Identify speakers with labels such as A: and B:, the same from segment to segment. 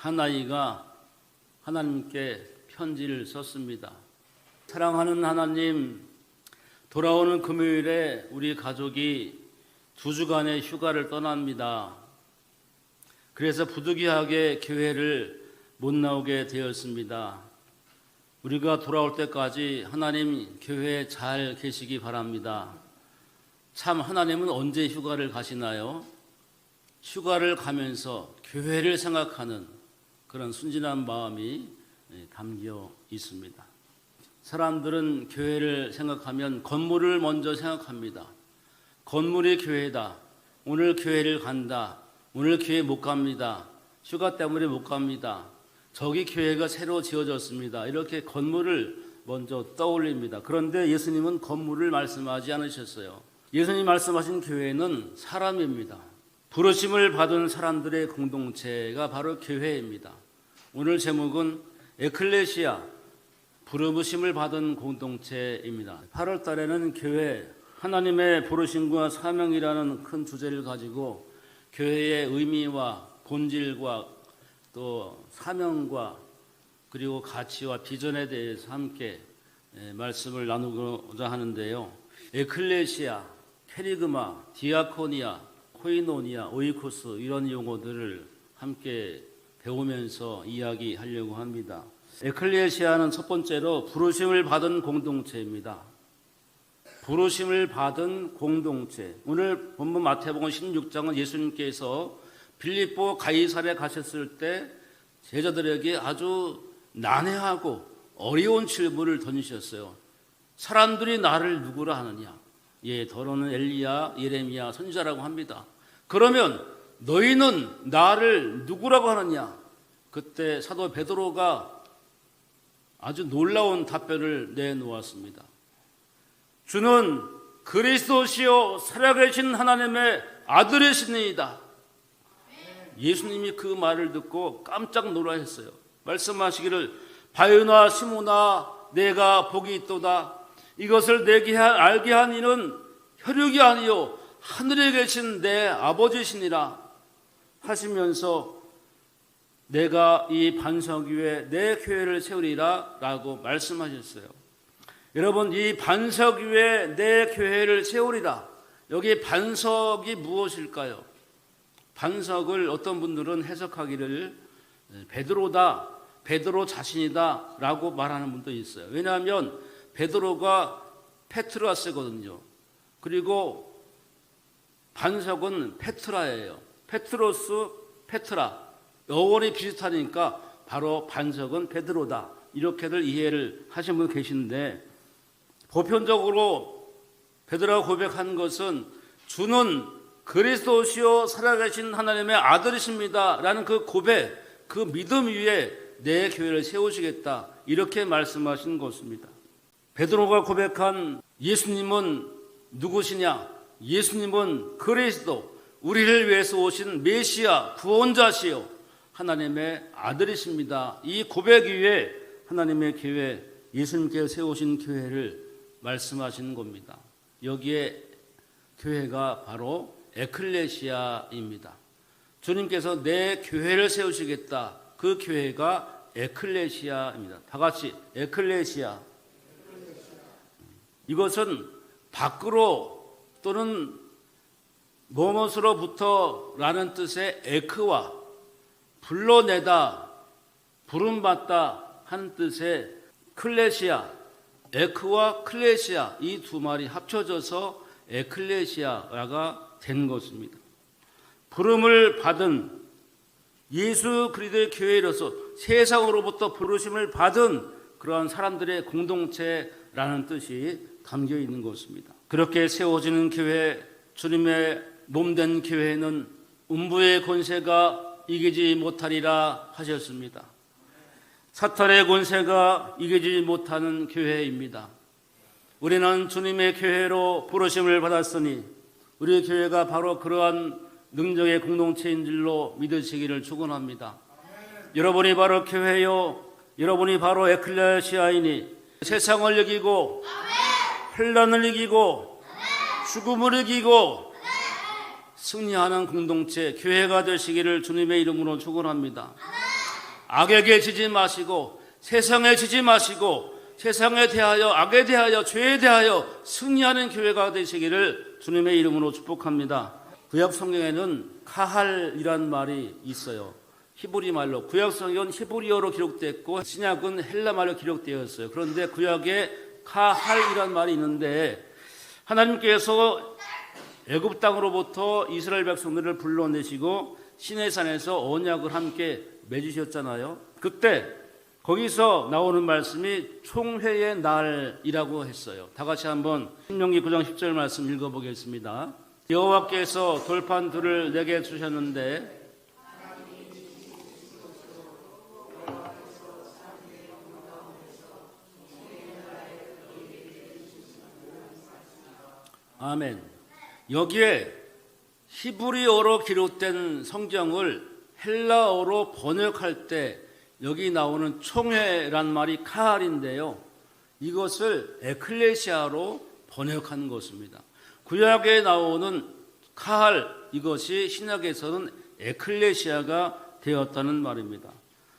A: 한 아이가 하나님께 편지를 썼습니다. 사랑하는 하나님, 돌아오는 금요일에 우리 가족이 2주간의 휴가를 떠납니다. 그래서 부득이하게 교회를 못 나오게 되었습니다. 우리가 돌아올 때까지 하나님 교회에 잘 계시기 바랍니다. 참 하나님은 언제 휴가를 가시나요? 휴가를 가면서 교회를 생각하는 그런 순진한 마음이 담겨 있습니다. 사람들은 교회를 생각하면 건물을 먼저 생각합니다. 건물이 교회다. 오늘 교회를 간다. 오늘 교회 못 갑니다. 휴가 때문에 못 갑니다. 저기 교회가 새로 지어졌습니다. 이렇게 건물을 먼저 떠올립니다. 그런데 예수님은 건물을 말씀하지 않으셨어요. 예수님 말씀하신 교회는 사람입니다. 부르심을 받은 사람들의 공동체가 바로 교회입니다. 오늘 제목은 에클레시아, 부르심을 받은 공동체입니다. 8월 달에는 교회, 하나님의 부르심과 사명이라는 큰 주제를 가지고 교회의 의미와 본질과 또 사명과 그리고 가치와 비전에 대해서 함께 말씀을 나누고자 하는데요. 에클레시아, 캐리그마, 디아코니아, 코이노니아, 오이코스 이런 용어들을 함께 배우면서 이야기하려고 합니다. 에클레시아는 첫 번째로 부르심을 받은 공동체입니다. 부르심을 받은 공동체. 오늘 본문 마태복음 16장은 예수님께서 빌립보 가이사랴에 가셨을 때 제자들에게 아주 난해하고 어려운 질문을 던지셨어요. 사람들이 나를 누구라 하느냐? 더러는 엘리야, 예레미야, 선지자라고 합니다. 그러면 너희는 나를 누구라고 하느냐? 그때 사도 베드로가 아주 놀라운 답변을 내놓았습니다. 주는 그리스도시요 살아계신 하나님의 아들이시니이다. 예수님이 그 말을 듣고 깜짝 놀라셨어요. 말씀하시기를 바요나 시모나 내가 복이 있도다. 이것을 내게 알게 한 이는 혈육이 아니요 하늘에 계신 내 아버지시니라 하시면서 내가 이 반석 위에 내 교회를 세우리라 라고 말씀하셨어요. 여러분, 이 반석 위에 내 교회를 세우리라. 여기 반석이 무엇일까요? 반석을 어떤 분들은 해석하기를 베드로다, 베드로 자신이다 라고 말하는 분도 있어요. 왜냐하면 베드로가 페트라스거든요. 그리고 반석은 페트라예요. 페트로스, 페트라. 어원이 비슷하니까 바로 반석은 베드로다. 이렇게들 이해를 하신 분 계신데 보편적으로 베드로가 고백한 것은 주는 그리스도시요 살아계신 하나님의 아들이십니다 라는 그 고백, 그 믿음 위에 내 교회를 세우시겠다 이렇게 말씀하신 것입니다. 베드로가 고백한 예수님은 누구시냐? 예수님은 그리스도, 우리를 위해서 오신 메시아, 구원자시요 하나님의 아들이십니다. 이 고백 위에 하나님의 교회, 예수님께서 세우신 교회를 말씀하시는 겁니다. 여기에 교회가 바로 에클레시아입니다. 주님께서 내 교회를 세우시겠다. 그 교회가 에클레시아입니다. 다 같이 에클레시아. 이것은 밖으로 또는 무엇으로부터 라는 뜻의 에크와 불러내다, 부름받다 하는 뜻의 클레시아, 에크와 클레시아 이 두 말이 합쳐져서 에클레시아가 된 것입니다. 부름을 받은 예수 그리스도의 교회로서 세상으로부터 부르심을 받은 그러한 사람들의 공동체라는 뜻이 담겨 있는 것입니다. 그렇게 세워지는 교회, 주님의 몸된 교회는 음부의 권세가 이기지 못하리라 하셨습니다. 사탄의 권세가 이기지 못하는 교회입니다. 우리는 주님의 교회로 부르심을 받았으니 우리 교회가 바로 그러한 능력의 공동체인 줄로 믿으시기를 축원합니다. 여러분이 바로 교회요, 여러분이 바로 에클레시아이니 세상을 이기고 혼란을 이기고 죽음을 이기고 승리하는 공동체 교회가 되시기를 주님의 이름으로 축원합니다. 악에게 지지 마시고 세상에 지지 마시고 세상에 대하여 악에 대하여 죄에 대하여 승리하는 교회가 되시기를 주님의 이름으로 축복합니다. 구약 성경에는 카할이란 말이 있어요. 히브리 말로. 구약 성경은 히브리어로 기록됐고 신약은 헬라 말로 기록되었어요. 그런데 구약에 카할이란 말이 있는데 하나님께서 애굽 땅으로부터 이스라엘 백성들을 불러내시고 시내산에서 언약을 함께 맺으셨잖아요. 그때 거기서 나오는 말씀이 총회의 날이라고 했어요. 다 같이 한번 신명기 9장 10절 말씀 읽어보겠습니다. 여호와께서 돌판 둘을 내게 주셨는데 아멘. 여기에 히브리어로 기록된 성경을 헬라어로 번역할 때 여기 나오는 총회란 말이 카할인데요. 이것을 에클레시아로 번역한 것입니다. 구약에 나오는 카할, 이것이 신약에서는 에클레시아가 되었다는 말입니다.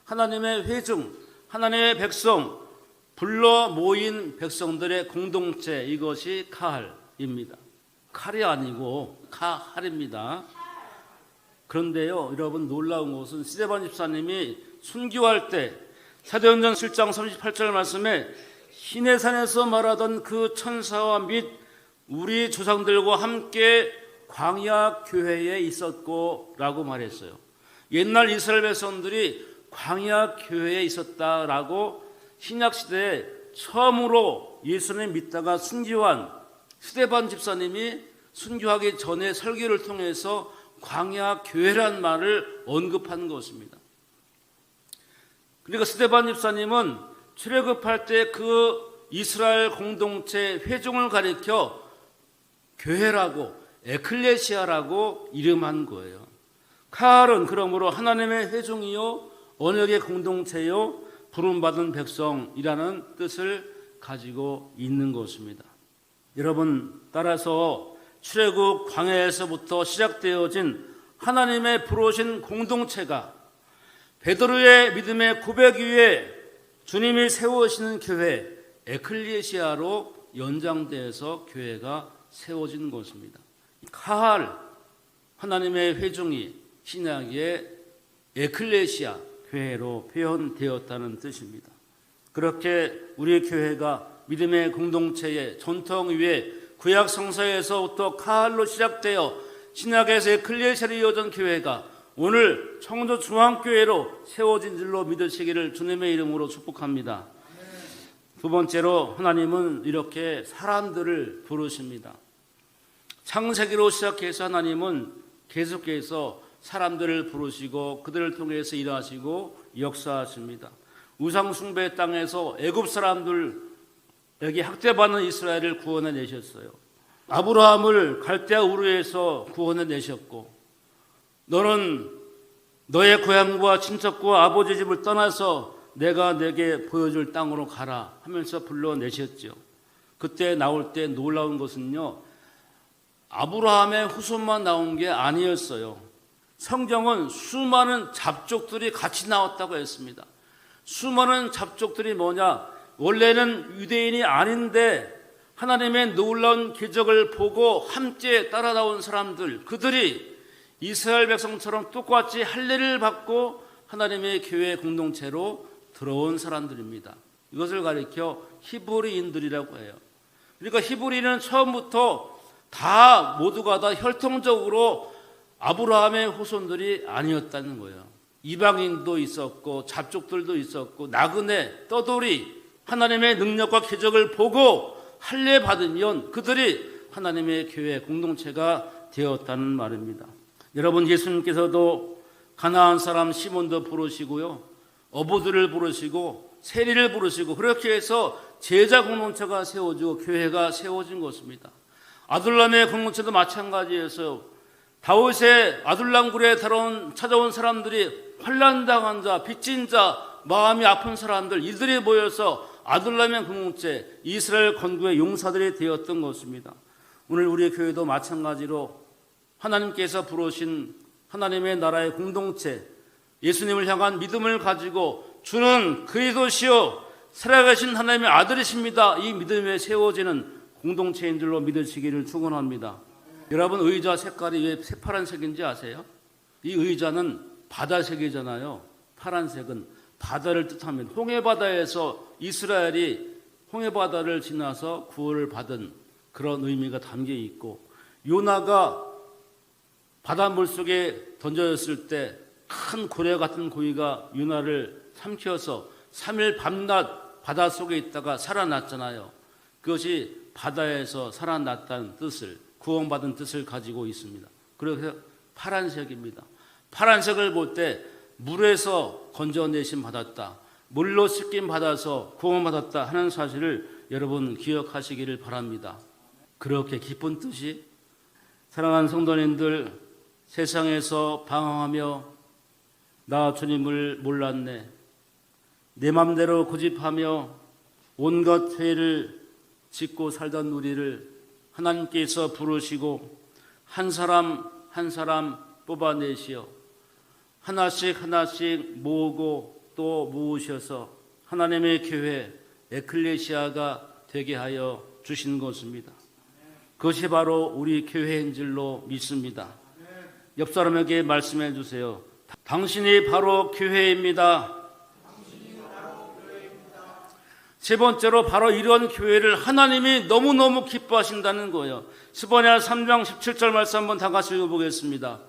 A: 하나님의 회중, 하나님의 백성, 불러 모인 백성들의 공동체, 이것이 카할입니다. 칼이 아니고 카할입니다. 그런데요, 여러분 놀라운 것은 스데반 집사님이 순교할 때 사도행전 7장 38절 말씀에 시내산에서 말하던 그 천사와 및 우리 조상들과 함께 광야 교회에 있었고 라고 말했어요. 옛날 이스라엘 백성들이 광야 교회에 있었다라고 신약시대에 처음으로 예수님 믿다가 순교한 스데반 집사님이 순교하기 전에 설교를 통해서 광야 교회란 말을 언급한 것입니다. 그러니까 스데반 집사님은 출애굽할 때 그 이스라엘 공동체 회중을 가리켜 교회라고 에클레시아라고 이름한 거예요. 카할은 그러므로 하나님의 회중이요 언약의 공동체요 부름받은 백성이라는 뜻을 가지고 있는 것입니다. 여러분, 따라서 출애굽 광야에서부터 시작되어진 하나님의 부르신 공동체가 베드로의 믿음의 고백 위에 주님이 세우시는 교회 에클레시아로 연장돼서 교회가 세워진 것입니다. 카할, 하나님의 회중이 신약의 에클레시아 교회로 표현되었다는 뜻입니다. 그렇게 우리 교회가 믿음의 공동체의 전통 위에 구약 성서에서부터 카할로 시작되어 신약에서 에클레시아로 이어진 교회가 오늘 청주 중앙교회로 세워진 줄로 믿으시기를 주님의 이름으로 축복합니다. 두 번째로 하나님은 이렇게 사람들을 부르십니다. 창세기로 시작해서 하나님은 계속해서 사람들을 부르시고 그들을 통해서 일하시고 역사하십니다. 우상숭배 땅에서 애굽 사람들에게 학대받는 이스라엘을 구원해내셨어요. 아브라함을 갈대아 우르에서 구원해내셨고 너는 너의 고향과 친척과 아버지 집을 떠나서 내가 내게 보여줄 땅으로 가라 하면서 불러내셨죠. 그때 나올 때 놀라운 것은요, 아브라함의 후손만 나온 게 아니었어요. 성경은 수많은 잡족들이 같이 나왔다고 했습니다. 수많은 잡족들이 뭐냐? 원래는 유대인이 아닌데 하나님의 놀라운 기적을 보고 함께 따라 나온 사람들, 그들이 이스라엘 백성처럼 똑같이 할례를 받고 하나님의 교회 공동체로 들어온 사람들입니다. 이것을 가리켜 히브리인들이라고 해요. 그러니까 히브리는 처음부터 다 모두가 다 혈통적으로 아브라함의 후손들이 아니었다는 거예요. 이방인도 있었고 잡족들도 있었고 나그네, 떠돌이 하나님의 능력과 기적을 보고 할례 받으면 그들이 하나님의 교회 공동체가 되었다는 말입니다. 여러분, 예수님께서도 가나안 사람 시몬도 부르시고요, 어부들을 부르시고 세리를 부르시고 그렇게 해서 제자 공동체가 세워지고 교회가 세워진 것입니다. 아둘람의 공동체도 마찬가지에서 다윗의 아둘람 굴에 찾아온 사람들이 환난당한 자, 빚진 자, 마음이 아픈 사람들, 이들이 모여서 아둘람의 공동체, 이스라엘 건국의 용사들이 되었던 것입니다. 오늘 우리 교회도 마찬가지로 하나님께서 부르신 하나님의 나라의 공동체, 예수님을 향한 믿음을 가지고 주는 그리스도시요 살아계신 하나님의 아들이십니다. 이 믿음에 세워지는 공동체인 줄로 믿으시기를 축원합니다. 여러분, 의자 색깔이 왜 새파란색인지 아세요? 이 의자는 바다색이잖아요. 파란색은 바다를 뜻합니다. 홍해바다에서 이스라엘이 홍해바다를 지나서 구원을 받은 그런 의미가 담겨 있고, 요나가 바닷물 속에 던져졌을 때 큰 고래 같은 고기가 요나를 삼켜서 3일 밤낮 바닷속에 있다가 살아났잖아요. 그것이 바다에서 살아났다는 뜻을, 구원받은 뜻을 가지고 있습니다. 그래서 파란색입니다. 파란색을 볼 때 물에서 건져내심 받았다, 물로 씻김 받아서 구원받았다 하는 사실을 여러분 기억하시기를 바랍니다. 그렇게 기쁜 뜻이, 사랑하는 성도님들, 세상에서 방황하며 나 주님을 몰랐네, 내 맘대로 고집하며 온갖 죄를 짓고 살던 우리를 하나님께서 부르시고 한 사람 한 사람 뽑아내시어 하나씩 하나씩 모으고 또 모으셔서 하나님의 교회 에클레시아가 되게 하여 주신 것입니다. 그것이 바로 우리 교회인 줄로 믿습니다. 옆 사람에게 말씀해 주세요. 당신이 바로 교회입니다. 세 번째로 바로 이런 교회를 하나님이 너무너무 기뻐하신다는 거예요. 스바냐 3장 17절 말씀 한번 다 같이 읽어보겠습니다.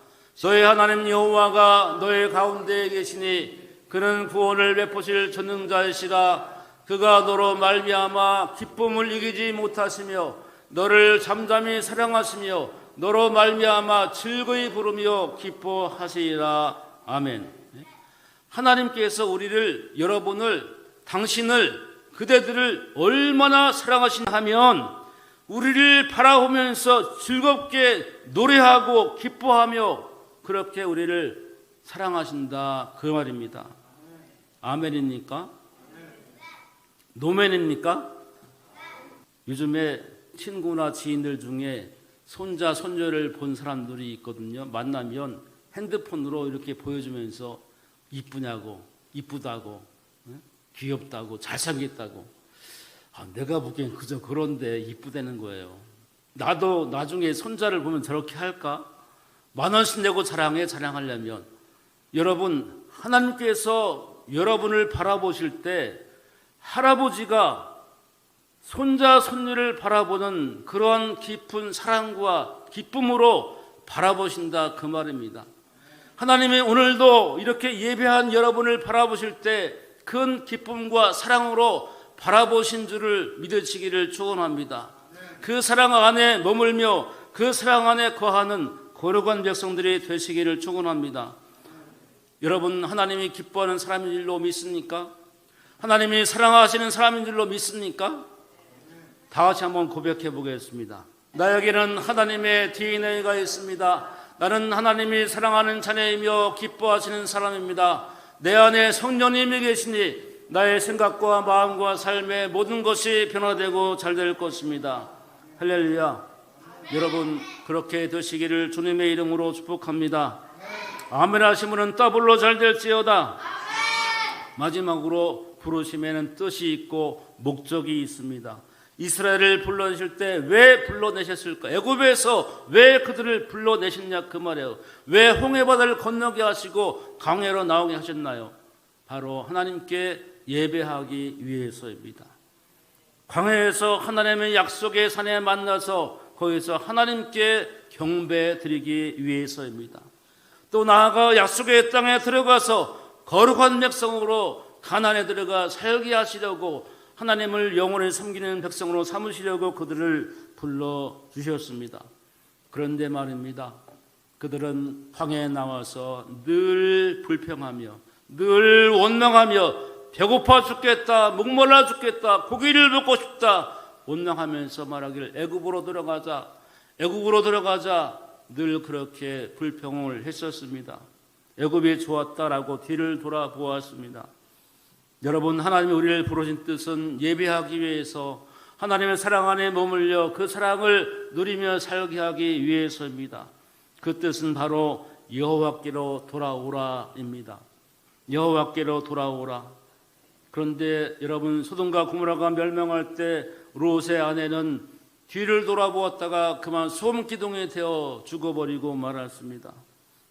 A: 너의 하나님 여호와가 너의 가운데에 계시니 그는 구원을 베푸실 전능자이시라. 그가 너로 말미암아 기쁨을 이기지 못하시며 너를 잠잠히 사랑하시며 너로 말미암아 즐거이 부르며 기뻐하시리라. 아멘. 하나님께서 우리를, 여러분을, 당신을, 그대들을 얼마나 사랑하시나 하면 우리를 바라보면서 즐겁게 노래하고 기뻐하며 그렇게 우리를 사랑하신다, 그 말입니다. 아멘입니까? 노멘입니까? 요즘에 친구나 지인들 중에 손자, 손녀를 본 사람들이 있거든요. 만나면 핸드폰으로 이렇게 보여주면서 이쁘냐고, 이쁘다고, 귀엽다고, 잘생겼다고. 내가 보기엔 그저 그런데 이쁘다는 거예요. 나도 나중에 손자를 보면 저렇게 할까? 10,000원씩 내고 자랑하려면. 여러분, 하나님께서 여러분을 바라보실 때 할아버지가 손자, 손녀를 바라보는 그런 깊은 사랑과 기쁨으로 바라보신다, 그 말입니다. 하나님이 오늘도 이렇게 예배한 여러분을 바라보실 때 큰 기쁨과 사랑으로 바라보신 줄을 믿으시기를 축원합니다. 그 사랑 안에 머물며 그 사랑 안에 거하는 거룩한 백성들이 되시기를 축원합니다. 여러분, 하나님이 기뻐하는 사람인 줄로 믿습니까? 하나님이 사랑하시는 사람인 줄로 믿습니까? 다 같이 한번 고백해 보겠습니다. 나에게는 하나님의 DNA가 있습니다. 나는 하나님이 사랑하는 자녀이며 기뻐하시는 사람입니다. 내 안에 성령님이 계시니 나의 생각과 마음과 삶의 모든 것이 변화되고 잘 될 것입니다. 할렐루야. 여러분, 그렇게 되시기를 주님의 이름으로 축복합니다. 아멘 하시면은 더블로 잘 될지어다. 마지막으로 부르심에는 뜻이 있고 목적이 있습니다. 이스라엘을 불러내실 때 왜 불러내셨을까? 애굽에서 왜 그들을 불러내셨냐, 그 말이에요. 왜 홍해바다를 건너게 하시고 광야로 나오게 하셨나요? 바로 하나님께 예배하기 위해서입니다. 광야에서 하나님의 약속의 산에 만나서 거기서 하나님께 경배 드리기 위해서입니다. 또 나아가 약속의 땅에 들어가서 거룩한 백성으로 가나안에 들어가 살게 하시려고, 하나님을 영원히 섬기는 백성으로 삼으시려고 그들을 불러주셨습니다. 그런데 말입니다, 그들은 광야에 나와서 늘 불평하며 늘 원망하며 배고파 죽겠다, 목말라 죽겠다, 고기를 먹고 싶다 원망하면서 말하기를 애굽으로 들어가자, 애굽으로 들어가자, 늘 그렇게 불평을 했었습니다. 애굽이 좋았다라고 뒤를 돌아보았습니다. 여러분, 하나님이 우리를 부르신 뜻은 예배하기 위해서, 하나님의 사랑 안에 머물려 그 사랑을 누리며 살게 하기 위해서입니다. 그 뜻은 바로 여호와께로 돌아오라입니다. 여호와께로 돌아오라. 그런데 여러분, 소돔과 고모라가 멸망할 때 롯의 아내는 뒤를 돌아보았다가 그만 소음기둥이 되어 죽어버리고 말았습니다.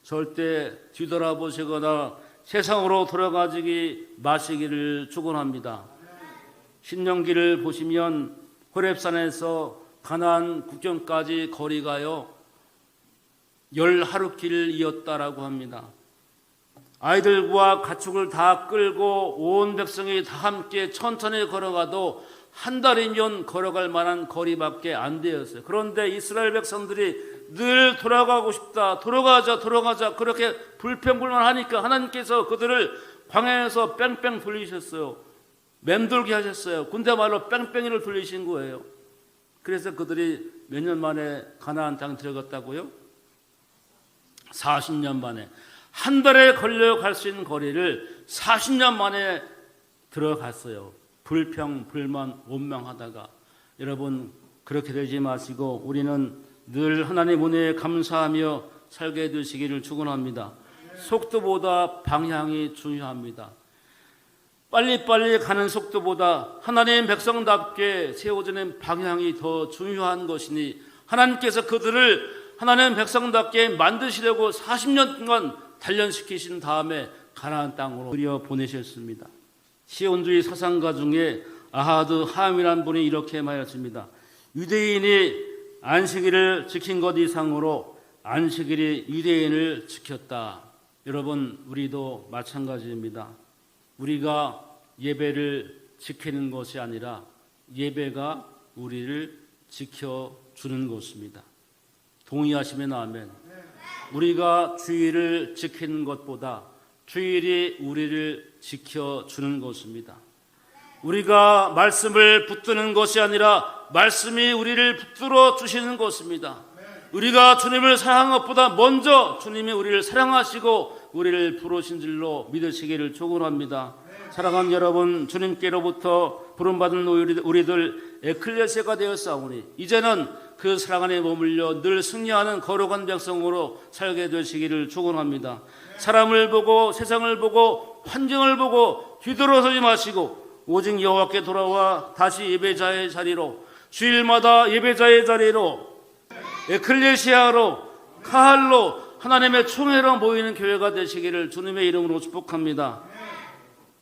A: 절대 뒤돌아보시거나 세상으로 돌아가지 마시기를 축원합니다. 신명기를 보시면 호렙산에서 가나안 국경까지 거리가요 10하루길이었다라고 합니다. 아이들과 가축을 다 끌고 온 백성이 다 함께 천천히 걸어가도 한 달이면 걸어갈 만한 거리밖에 안 되었어요. 그런데 이스라엘 백성들이 늘 돌아가고 싶다, 돌아가자 그렇게 불평불만하니까 하나님께서 그들을 광야에서 뺑뺑 돌리셨어요. 맴돌게 하셨어요. 군대 말로 뺑뺑이를 돌리신 거예요. 그래서 그들이 몇 년 만에 가나안 땅 들어갔다고요? 40년 만에. 한 달에 걸려 갈 수 있는 거리를 40년 만에 들어갔어요. 불평, 불만, 원망하다가. 여러분, 그렇게 되지 마시고 우리는 늘 하나님 은혜에 감사하며 살게 되시기를 축원합니다. 속도보다 방향이 중요합니다. 빨리빨리 가는 속도보다 하나님 백성답게 세워지는 방향이 더 중요한 것이니 하나님께서 그들을 하나님 백성답게 만드시려고 40년 동안 단련시키신 다음에 가나안 땅으로 들여보내셨습니다. 시온주의 사상가 중에 아하드 하함이라는 분이 이렇게 말했습니다. 유대인이 안식일을 지킨 것 이상으로 안식일이 유대인을 지켰다. 여러분, 우리도 마찬가지입니다. 우리가 예배를 지키는 것이 아니라 예배가 우리를 지켜주는 것입니다. 동의하시면 아멘. 우리가 주일을 지키는 것보다 주일이 우리를 지켜주는 것입니다. 우리가 말씀을 붙드는 것이 아니라 말씀이 우리를 붙들어 주시는 것입니다. 우리가 주님을 사랑한 것보다 먼저 주님이 우리를 사랑하시고 우리를 부르신 줄로 믿으시기를 축원합니다. 사랑하는 여러분, 주님께로부터 부름받은 우리들 에클레시아가 되었사오니 이제는 그 사랑 안에 머물러 늘 승리하는 거룩한 백성으로 살게 되시기를 축원합니다. 사람을 보고 세상을 보고 환경을 보고 뒤돌아서지 마시고 오직 여호와께 돌아와 다시 예배자의 자리로, 주일마다 예배자의 자리로, 에클레시아로, 카할로, 하나님의 총회로 모이는 교회가 되시기를 주님의 이름으로 축복합니다.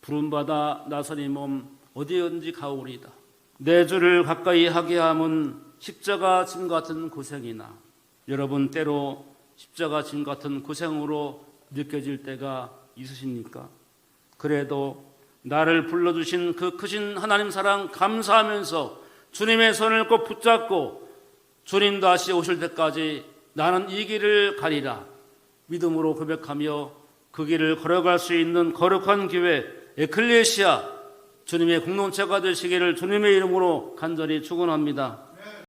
A: 부름받아 나선 이 몸 어디든지 가오리이다. 내 주를 가까이 하게 함은 십자가 짐 같은 고생이나, 여러분 때로 십자가 짐 같은 고생으로 느껴질 때가 있으십니까? 그래도 나를 불러주신 그 크신 하나님 사랑 감사하면서 주님의 손을 꼭 붙잡고 주님 다시 오실 때까지 나는 이 길을 가리라 믿음으로 고백하며 그 길을 걸어갈 수 있는 거룩한 교회 에클레시아, 주님의 공동체가 되시기를 주님의 이름으로 간절히 축원합니다.